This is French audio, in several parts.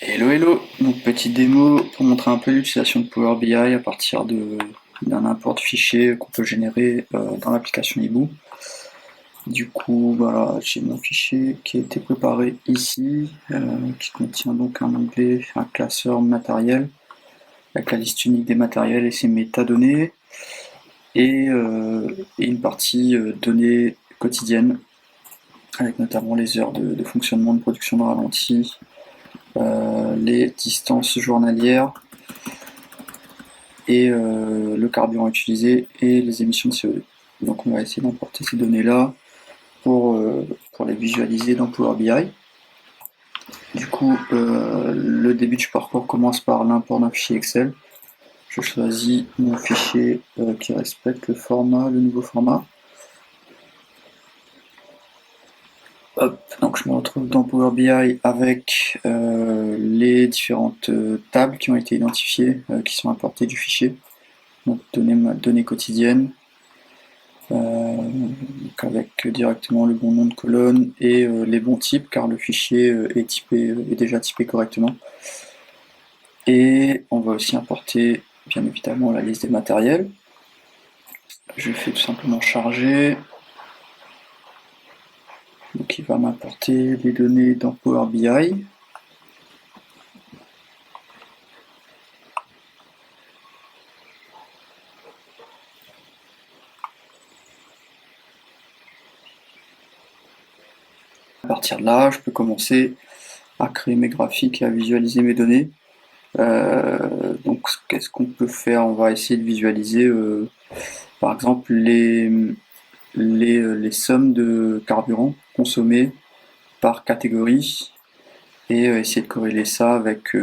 Hello hello, donc petite démo pour montrer un peu l'utilisation de Power BI à partir d'un import de fichier qu'on peut générer dans l'application Hibou. Du coup, voilà, j'ai mon fichier qui a été préparé ici, qui contient donc un onglet, un classeur matériel, avec la liste unique des matériels et ses métadonnées, et une partie données quotidiennes, avec notamment les heures de fonctionnement de production de ralenti, les distances journalières, et le carburant utilisé et les émissions de CO2. Donc on va essayer d'importer ces données-là pour les visualiser dans Power BI. Du coup, le début du parcours commence par l'import d'un fichier Excel. Je choisis mon fichier qui respecte le nouveau format. Hop, donc je me retrouve dans Power BI avec les différentes tables qui ont été identifiées, qui sont importées du fichier. Donc données quotidiennes, donc avec directement le bon nom de colonne et les bons types, car le fichier est déjà typé correctement. Et on va aussi importer bien évidemment la liste des matériels. Je fais tout simplement charger. Donc il va m'apporter les données dans Power BI. À partir de là, je peux commencer à créer mes graphiques et à visualiser mes données. Donc qu'est-ce qu'on peut faire? On va essayer de visualiser par exemple les sommes de carburant consommées par catégorie et essayer de corréler ça avec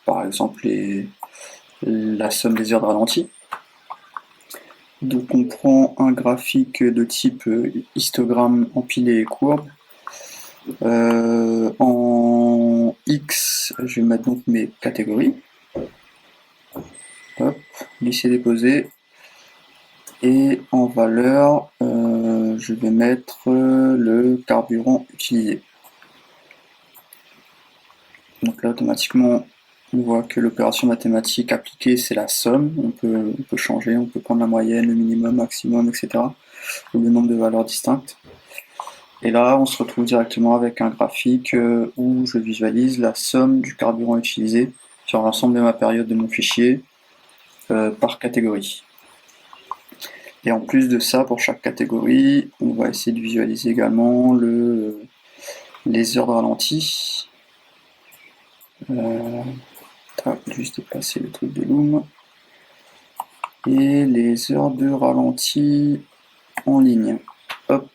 par exemple la somme des heures de ralenti. Donc on prend un graphique de type histogramme empilé et courbe. En X, je vais mettre donc mes catégories. Hop, glisser déposer. Et en valeur, je vais mettre le carburant utilisé. Donc là, automatiquement, on voit que l'opération mathématique appliquée, c'est la somme. On peut changer, on peut prendre la moyenne, le minimum, maximum, etc. Ou le nombre de valeurs distinctes. Et là, on se retrouve directement avec un graphique où je visualise la somme du carburant utilisé sur l'ensemble de ma période de mon fichier par catégorie. Et en plus de ça, pour chaque catégorie, on va essayer de visualiser également les heures de ralenti. Juste déplacer le truc de Loom. Et les heures de ralenti en ligne. Hop.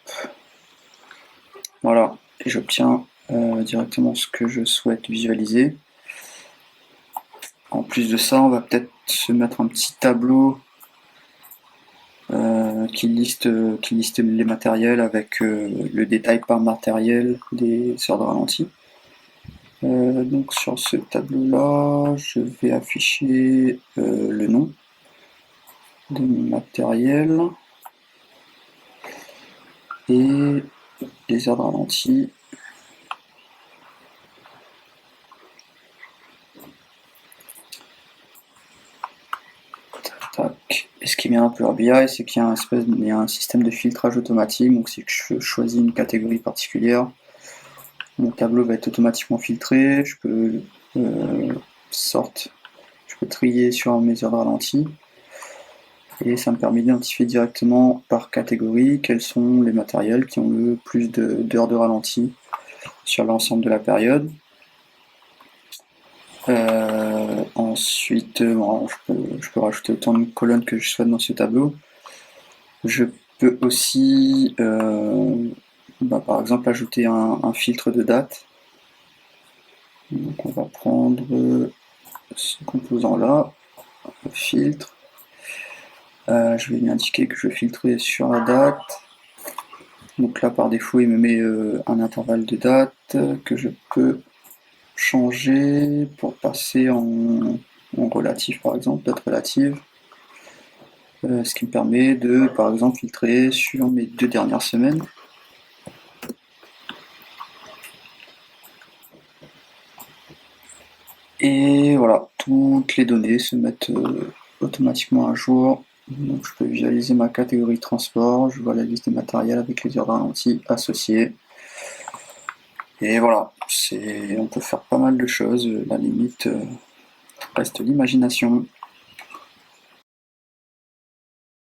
Voilà. Et j'obtiens directement ce que je souhaite visualiser. En plus de ça, on va peut-être se mettre un petit tableau qui liste les matériels avec le détail par matériel des heures de ralenti. Donc sur ce tableau-là, je vais afficher le nom de mon matériel et les heures de ralenti. Tac. Et ce qui est bien dans Power BI, c'est qu'il y a un système de filtrage automatique. Donc si je choisis une catégorie particulière, mon tableau va être automatiquement filtré. Je peux je peux trier sur mes heures de ralenti. Et ça me permet d'identifier directement par catégorie quels sont les matériels qui ont le plus d'heures de ralenti sur l'ensemble de la période. Ensuite, bon, je peux rajouter autant de colonnes que je souhaite dans ce tableau. Je peux aussi, par exemple, ajouter un filtre de date. Donc on va prendre ce composant-là, filtre. Je vais lui indiquer que je vais filtrer sur la date. Donc là, par défaut, il me met un intervalle de date que je peux changer pour passer en relatif, par exemple, date relative. Ce qui me permet de, par exemple, filtrer sur mes 2 dernières semaines. Et voilà, toutes les données se mettent automatiquement à jour. Donc je peux visualiser ma catégorie de transport, je vois la liste des matériels avec les heures de ralenti associées. Et voilà, on peut faire pas mal de choses, la limite reste l'imagination.